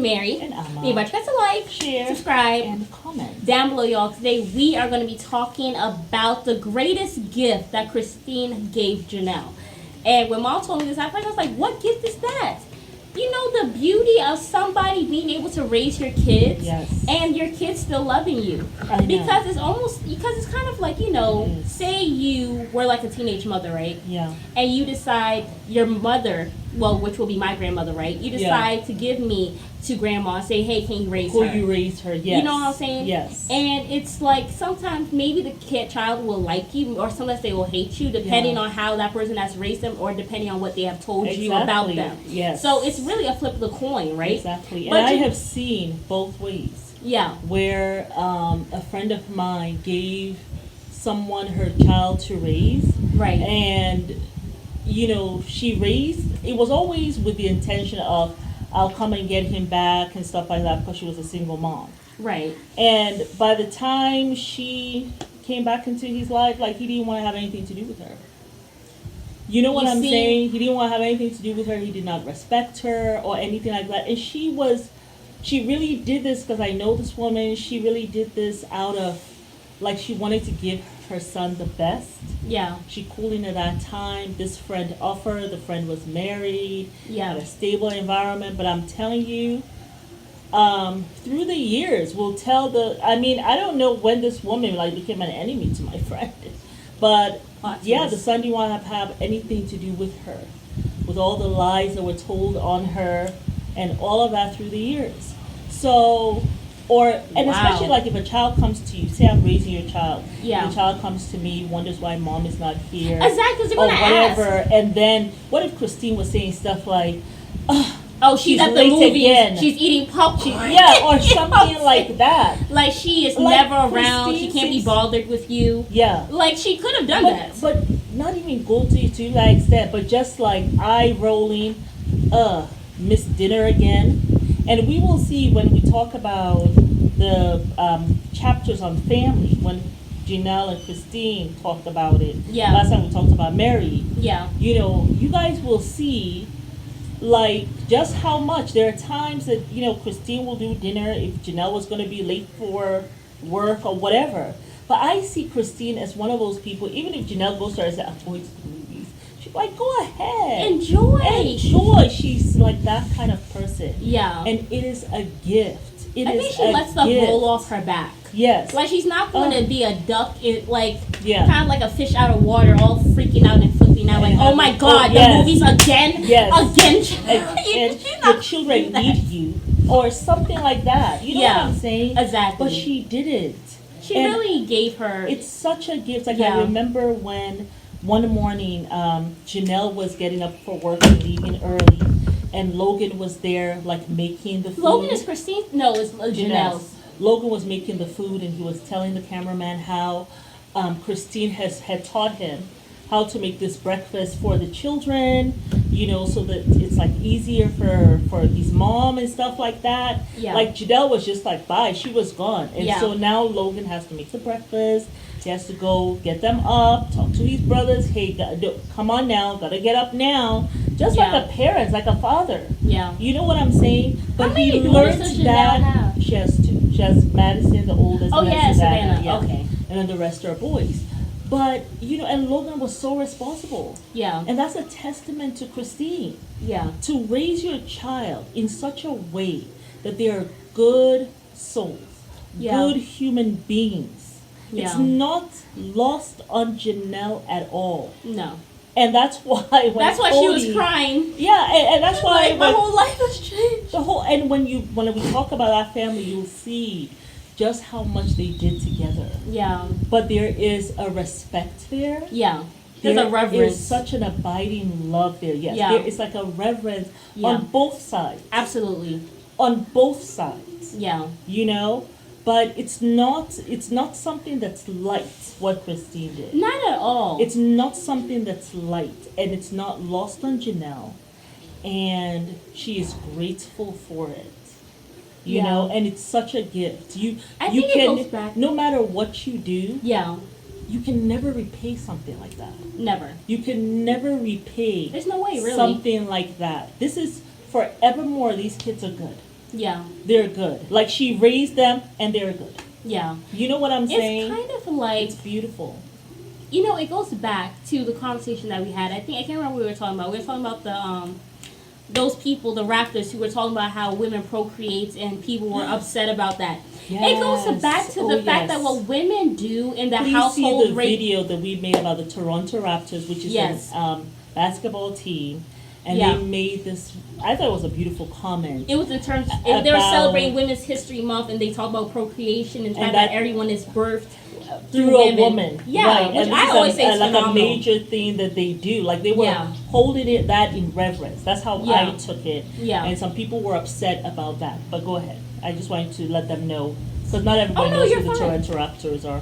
Mary. And Amma. Be about to like, share, subscribe, and comment down below, y'all. Today we are going to be talking about the greatest gift that Christine gave Janelle. And when Mom told me this, at first I was like, what gift is that? You know, the beauty of somebody being able to raise your kids, yes, and your kids still loving you. I know. Because it's kind of like, say you were like a teenage mother, right? Yeah. And you decide your mother, well, which will be my grandmother, right? You decide to give me to grandma and say, hey, can you raise her? Will you raise her? Yes. You know what I'm saying? Yes. And it's like sometimes maybe the child will like you, or sometimes they will hate you, depending on how that person has raised them, or depending on what they have told you about them. Yes. So it's really a flip of the coin, right? Exactly. But and I have seen both ways. Yeah. Where a friend of mine gave someone her child to raise. Right. And, she raised, it was always with the intention of, I'll come and get him back and stuff like that, because she was a single mom. Right. And by the time she came back into his life, like, he didn't want to have anything to do with her. You know what I'm saying? He didn't want to have anything to do with her. He did not respect her or anything like that. And she really did this, because I know this woman, she really did this out of, like, she wanted to give her son the best. Yeah. She cooled in at that time. This friend offered. The friend was married. Yeah. Had a stable environment. But I'm telling you, through the years, I don't know when this woman, like, became an enemy to my friend. But, the son didn't want to have anything to do with her. With all the lies that were told on her and all of that through the years. So... especially like if a child comes to you, say I'm raising your child, your child comes to me, wonders why mom is not here, exactly, or whatever, and then what if Christine was saying stuff like, she's at the movies again. She's eating popcorn, or something like that, like she is never around, she can't be bothered with you, like she could have done that, but not even go to that extent, but just like eye rolling, miss dinner again. And we will see when we talk about the chapters on family, when Janelle and Christine talked about it. Yeah. Last time we talked about Mary. Yeah. You guys will see, like, just how much. There are times that, Christine will do dinner if Janelle was going to be late for work or whatever. But I see Christine as one of those people, even if Janelle goes to her and says, I'm going to the movies. She's like, go ahead. Enjoy. She's like that kind of person. Yeah. And it is a gift. I think she lets stuff roll off her back. Yes. Like she's not going to be a duck, kind of like a fish out of water, all freaking out and flipping out, like, oh my God, the movies again? Yes. Again? And your children need you. Or something like that. You know what I'm saying? Exactly. But she didn't. She really gave her... It's such a gift. Like, I remember when one morning, Janelle was getting up for work and leaving early. And Logan was there, like, making the food. Logan is Christine? No, it's Janelle's. Logan was making the food, and he was telling the cameraman how Christine had taught him how to make this breakfast for the children, so that it's, like, easier for his mom and stuff like that. Yeah. Like, Janelle was just, like, bye. She was gone. And so now Logan has to make the breakfast. He has to go get them up, talk to his brothers. Hey, come on now. Got to get up now. Just like a parent, like a father. Yeah. You know what I'm saying? But he learned that. She has two. She has Madison, the oldest. Oh, yeah, Savannah. Yeah. Okay. And then the rest are boys. But, and Logan was so responsible. Yeah. And that's a testament to Christine. Yeah. To raise your child in such a way that they are good souls, good human beings. Yeah. It's not lost on Janelle at all. No. And that's why she was crying. Yeah, and that's why my whole life has changed. And when we talk about our family, you'll see just how much they did together. Yeah. But there is a respect there. Yeah. There's a reverence. There's such an abiding love there. Yes. Yeah. There is like a reverence on both sides. Absolutely. On both sides. Yeah. But it's not something that's light, what Christine did. Not at all. It's not something that's light, and it's not lost on Janelle. And she is grateful for it. You know, and it's such a gift. I think it goes back. No matter what you do, you can never repay something like that. Never. You can never repay. There's no way, really. Something like that. This is forevermore. These kids are good. Yeah. They're good. Like she raised them and they're good. Yeah. You know what I'm saying? It's kind of like, It's beautiful. you know, it goes back to the conversation that we had. I can't remember what we were talking about. We were talking about the those people, the Raptors, who were talking about how women procreate and people were upset about that. It goes back to the fact that what women do in the Please household see the video that we made about the Toronto Raptors, which is a basketball team, and they made this. I thought it was a beautiful comment. It was in terms they were celebrating Women's History Month, and they talk about procreation and the fact that everyone is birthed through a woman. Yeah, right. which and I always say is like phenomenal. a major thing that they do. Like they were holding that in reverence. That's how I took it. Yeah. And some people were upset about that. But go ahead. I just wanted to let them know because not everybody knows who the Toronto Raptors are.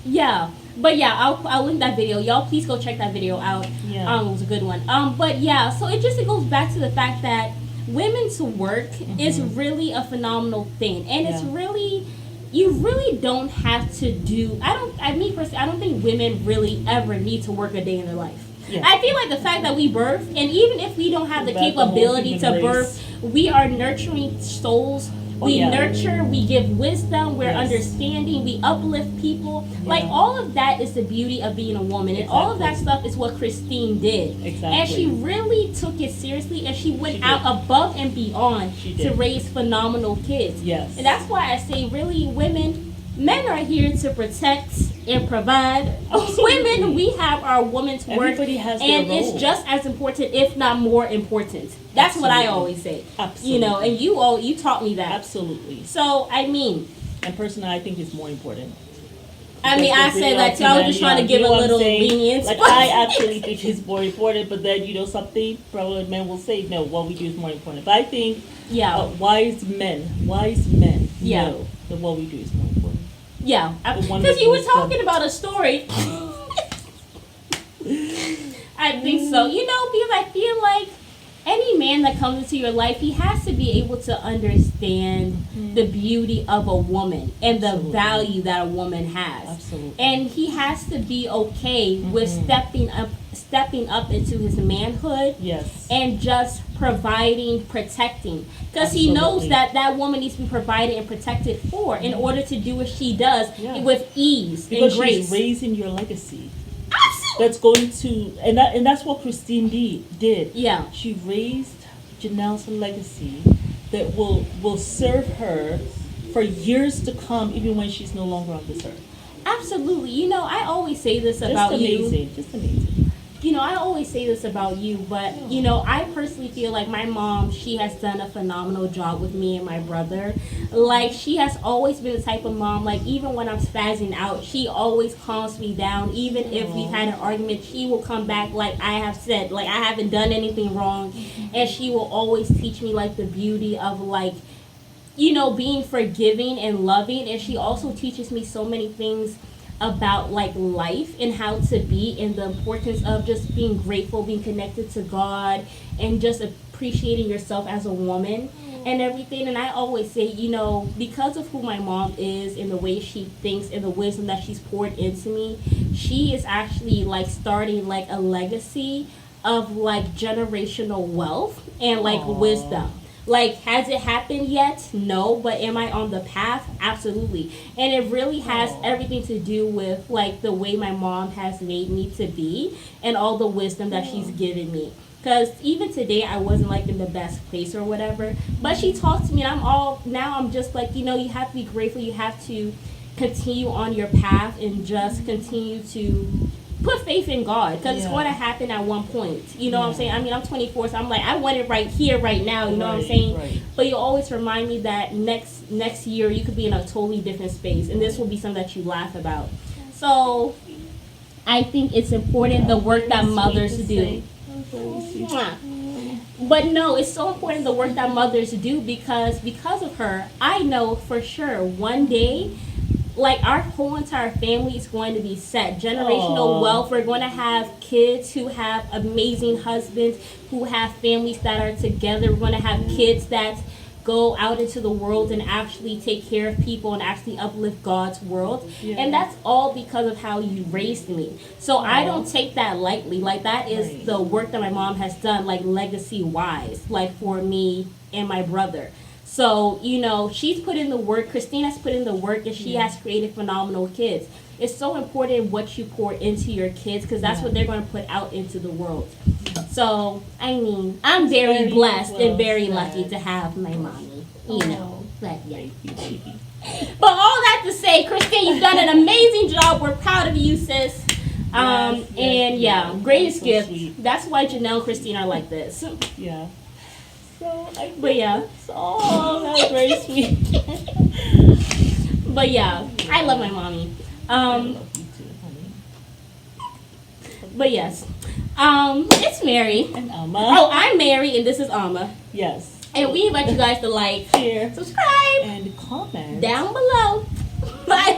Yeah. But yeah, I'll link that video. Y'all please go check that video out. Yeah. It was a good one. But yeah, so it goes back to the fact that women's work is really a phenomenal thing. And it's really, you really don't have to do, I don't think women really ever need to work a day in their life. Yeah. I feel like the fact that we birth, and even if we don't have the capability to birth, we are nurturing souls. We nurture, we give wisdom, we're understanding, we uplift people. Yeah. Like, all of that is the beauty of being a woman. And all of that stuff is what Christine did. Exactly. And she really took it seriously, and she went out above and beyond to raise phenomenal kids. Yes. And that's why I say, really, men are here to protect and provide. Women, we have our woman's work. Everybody has their and role. It's just as important, if not more important. That's what I always say. Absolutely. You know, and you taught me that. Absolutely. So, I mean. And personally, I think it's more important. I said that too. I was just trying to give a little lenience. Like, I actually think it's more important, but then, something probably men will say, no, what we do is more important. But I think wise men know that what we do is more important. Yeah. Because you were talking about a story. I think so. Because I feel like any man that comes into your life, he has to be able to understand the beauty of a woman and the value that a woman has. Absolutely. And he has to be okay with stepping up into his manhood. Yes. And just providing, protecting. Because he knows that woman needs to be provided and protected for in order to do what she does with ease and grace. Because she's raising your legacy. That's going to, and that's what Christine did. Yeah. She raised Janelle's legacy that will serve her for years to come, even when she's no longer on this earth. Absolutely. I always say this about you. Just amazing. I always say this about you, but, I personally feel like my mom, she has done a phenomenal job with me and my brother. Like, she has always been the type of mom, like, even when I'm spazzing out, she always calms me down. Even if we've had an argument, she will come back, like I have said, like, I haven't done anything wrong. And she will always teach me, like, the beauty of, like, being forgiving and loving. And she also teaches me so many things about, like, life and how to be, and the importance of just being grateful, being connected to God, and just appreciating yourself as a woman and everything. And I always say, because of who my mom is and the way she thinks and the wisdom that she's poured into me, she is actually, like, starting, like, a legacy of, like, generational wealth and, like, wisdom. Like, has it happened yet? No. But am I on the path? Absolutely. And it really has everything to do with, like, the way my mom has made me to be and all the wisdom that she's given me. Because even today, I wasn't, like, in the best place or whatever. But she talked to me, and I'm just like, you have to be grateful. You have to continue on your path and just continue to put faith in God, because it's going to happen at one point. You know what I'm saying? I mean, I'm 24, so I'm like, I want it right here, right now. You know what I'm saying? Right. But you always remind me that next year you could be in a totally different space, and this will be something that you laugh about. So I think it's important, the work that mothers do. But no, it's so important, the work that mothers do, because of her, I know for sure one day, like, our whole entire family is going to be set. Generational wealth. We're going to have kids who have amazing husbands, who have families that are together. We're going to have kids that go out into the world and actually take care of people and actually uplift God's world. Yeah. And that's all because of how you raised me. So I don't take that lightly. Like, that is the work that my mom has done, like, legacy-wise, like, for me and my brother. So, you know, she's put in the work, Christina's put in the work, and she has created phenomenal kids. It's so important what you pour into your kids, because that's what they're going to put out into the world. So, I mean, I'm very blessed and very lucky to have my mommy, you know. But, yeah. But all that to say, Christine, you've done an amazing job. We're proud of you, sis. Greatest gift. Sweet. That's why Janelle and Christine are like this. Yeah. So, that's very sweet. But yeah, I love my mommy. I love you too, honey. But yes, it's Mary. And Alma. Oh, I'm Mary, and this is Alma. Yes. And we invite you guys to like, share, subscribe, and comment down below. Bye.